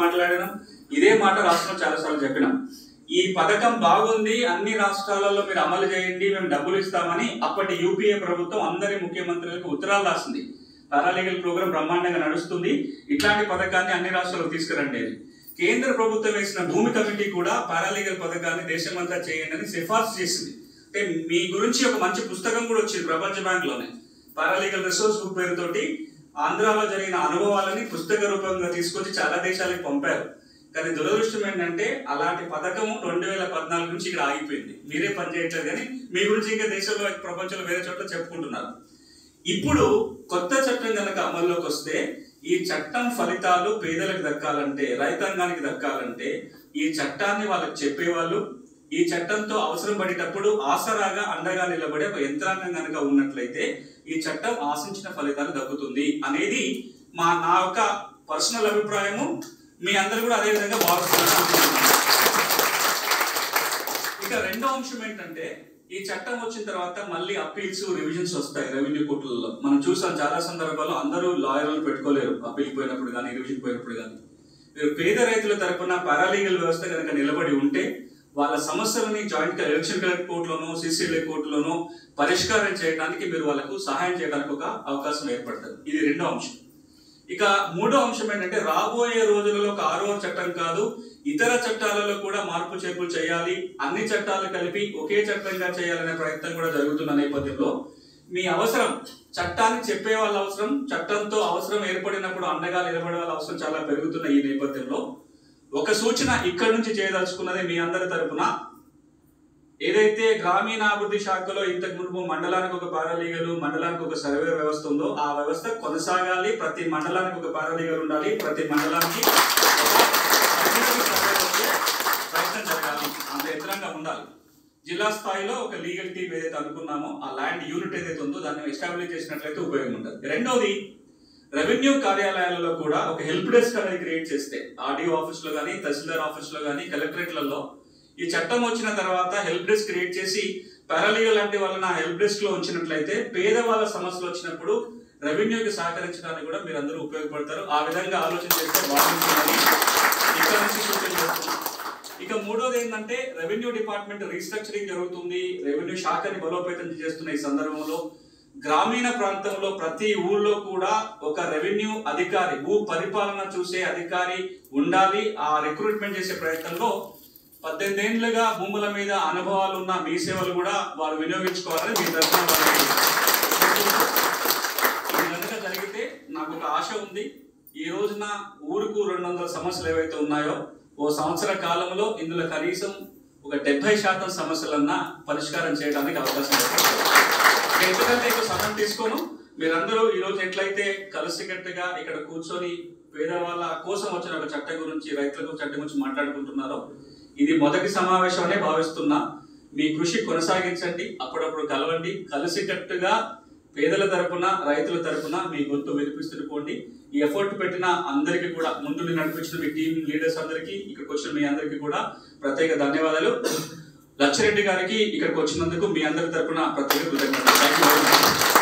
మాట్లాడినాం. ఇదే మాట రాష్ట్రంలో చాలాసార్లు చెప్పినాం. ఈ పథకం బాగుంది, అన్ని రాష్ట్రాలలో మీరు అమలు చేయండి, మేము డబ్బులు ఇస్తామని అప్పటి యూపీఏ ప్రభుత్వం అందరి ముఖ్యమంత్రులకు ఉత్తరాలు రాసింది. పారాలీగల్ ప్రోగ్రాం బ్రహ్మాండంగా నడుస్తుంది, ఇట్లాంటి పథకాన్ని అన్ని రాష్ట్రాలకు తీసుకురండి అని. కేంద్ర ప్రభుత్వం వేసిన భూమి కమిటీ కూడా పారాలీగల్ పథకాన్ని దేశమంతా చేయండి అని సిఫార్సు చేసింది. అంటే మీ గురించి ఒక మంచి పుస్తకం కూడా వచ్చింది ప్రపంచ బ్యాంక్ లోనే, పారాలీగల్ రిసోర్స్ బుక్ పేరుతోటి ఆంధ్రాలో జరిగిన అనుభవాలని పుస్తక రూపంగా తీసుకొచ్చి చాలా దేశాలకు పంపారు. కానీ దురదృష్టం ఏంటంటే అలాంటి పథకం 2014 నుంచి ఇక్కడ ఆగిపోయింది. మీరే పనిచేయట్లేదు కానీ మీ గురించి ఇంకా దేశంలో ప్రపంచంలో వేరే చోట్ల చెప్పుకుంటున్నారు. ఇప్పుడు కొత్త చట్టం కనుక అమల్లోకి వస్తే ఈ చట్టం ఫలితాలు పేదలకు దక్కాలంటే, రైతాంగానికి దక్కాలంటే ఈ చట్టాన్ని వాళ్ళకి చెప్పేవాళ్ళు, ఈ చట్టంతో అవసరం పడేటప్పుడు ఆసరాగా అండగా నిలబడే ఒక యంత్రాంగం కనుక ఉన్నట్లయితే ఈ చట్టం ఆశించిన ఫలితాలు దక్కుతుంది అనేది నా యొక్క పర్సనల్ అభిప్రాయము. మీ అందరూ కూడా అదే విధంగా భావిస్తున్నారు. ఇక రెండో అంశం ఏంటంటే, ఈ చట్టం వచ్చిన తర్వాత మళ్ళీ అప్పీల్స్ రివిజన్స్ వస్తాయి రెవెన్యూ కోర్టులలో. మనం చూసాం చాలా సందర్భాల్లో అందరూ లాయర్లు పెట్టుకోలేరు అప్పీల్ పోయినప్పుడు కానీ రివిజన్ పోయినప్పుడు కానీ. పేద రైతుల తరపున పారాలీగల్ వ్యవస్థ కనుక నిలబడి ఉంటే వాళ్ళ సమస్యలని జాయింట్ ఎలక్షన్ కలెక్టర్ కోర్టులోనో సిసిఎల్ఏ కోర్టులోనో పరిష్కారం చేయడానికి మీరు వాళ్ళకు సహాయం చేయడానికి ఒక అవకాశం ఏర్పడుతుంది. ఇది రెండో అంశం. ఇక మూడో అంశం ఏంటంటే, రాబోయే రోజులలో ఒక 6వ చట్టం కాదు, ఇతర చట్టాలలో కూడా మార్పు చేర్పులు చేయాలి, అన్ని చట్టాలు కలిపి ఒకే చట్టంగా చేయాలనే ప్రయత్నం కూడా జరుగుతున్న నేపథ్యంలో మీ అవసరం, చట్టాన్ని చెప్పే వాళ్ళ అవసరం, చట్టంతో అవసరం ఏర్పడినప్పుడు అండగా నిలబడే వాళ్ళ అవసరం చాలా పెరుగుతున్న ఈ నేపథ్యంలో ఒక సూచన ఇక్కడ నుంచి చేయదలుచుకున్నది మీ అందరి తరపున. ఏదైతే గ్రామీణాభివృద్ధి శాఖలో ఇంతకు మునుపు మండలానికి ఒక పారాలీగల్, మండలానికి ఒక సర్వేర్ వ్యవస్థ ఉందో ఆ వ్యవస్థ కొనసాగాలి. ప్రతి మండలానికి ఒక పారాలీగల్ ఉండాలి, ప్రతి మండలానికి ప్రయత్నం జరగాలి, అంత యంత్రంగా ఉండాలి. జిల్లా స్థాయిలో ఒక లీగల్ టీమ్ ఏదైతే అనుకున్నామో ఆ ల్యాండ్ యూనిట్ ఏదైతే ఉందో దాన్ని ఎస్టాబ్లిష్ చేసినట్లయితే ఉపయోగం ఉంటుంది. రెండోది, రెవెన్యూ కార్యాలయాలలో కూడా ఒక హెల్ప్ డెస్క్ అనేది క్రియేట్ చేస్తే, ఆర్డీఓ ఆఫీస్ లో కానీ, తహసీల్దార్ ఆఫీస్ లో కానీ, కలెక్టరేట్లలో ఈ చట్టం వచ్చిన తర్వాత హెల్ప్ డెస్క్ క్రియేట్ చేసి పారాలీగల్ లాంటి వాళ్ళని ఆ హెల్ప్ డెస్క్ లో ఉంచినట్లయితే పేదవాళ్ళ సమస్యలు వచ్చినప్పుడు రెవెన్యూకి సహకరించడానికి కూడా మీరు అందరూ ఉపయోగపడతారు. ఆ విధంగా ఆలోచన చేస్తే బాగుంటుందని ఇక్కడ నుంచి సూచన చేస్తున్నాం. ఇక మూడోది ఏంటంటే, రెవెన్యూ డిపార్ట్మెంట్ రీస్ట్రక్చరింగ్ జరుగుతుంది, రెవెన్యూ శాఖని బలోపేతం చేస్తున్న ఈ సందర్భంలో గ్రామీణ ప్రాంతంలో ప్రతి ఊళ్ళో కూడా ఒక రెవెన్యూ అధికారి, భూ పరిపాలన చూసే అధికారి ఉండాలి. ఆ రిక్రూట్మెంట్ చేసే ప్రయత్నంలో 18 ఏళ్లుగా భూముల మీద అనుభవాలు ఉన్న మీ సేవలు కూడా వారు వినియోగించుకోవాలని మీ తరఫున ఇది కనుక జరిగితే నాకు ఒక ఆశ ఉంది. ఈ రోజున ఊరుకు 200 సమస్యలు ఏవైతే ఉన్నాయో ఓ సంవత్సర కాలంలో ఇందులో కనీసం ఒక 70% సమస్యలన్నా పరిష్కారం చేయడానికి అవకాశం ఉంటుంది. ఎందుకంటే ఎక్కువ సమయం తీసుకోను. మీరందరూ ఈరోజు ఎట్లయితే కలిసికట్టుగా ఇక్కడ కూర్చొని పేదవాళ్ళ కోసం వచ్చిన ఒక చట్టం గురించి, రైతులకు చట్టం గురించి మాట్లాడుకుంటున్నారో ఇది మొదటి సమావేశం అనే భావిస్తున్నా. మీ కృషి కొనసాగించండి, అప్పుడప్పుడు కలవండి, కలిసికట్టుగా పేదల తరపున, రైతుల తరపున మీ గొంతు వినిపిస్తుండిపోండి. ఈ ఎఫర్ట్ పెట్టిన అందరికీ కూడా, ముందు నడిపించిన మీ టీం లీడర్స్ అందరికీ, ఇక్కడికి వచ్చిన మీ అందరికీ కూడా ప్రత్యేక ధన్యవాదాలు. లచ్చిరెడ్డి గారికి ఇక్కడికి వచ్చినందుకు మీ అందరి తరపున ప్రత్యేక కృతజ్ఞతలు. Thank you very much.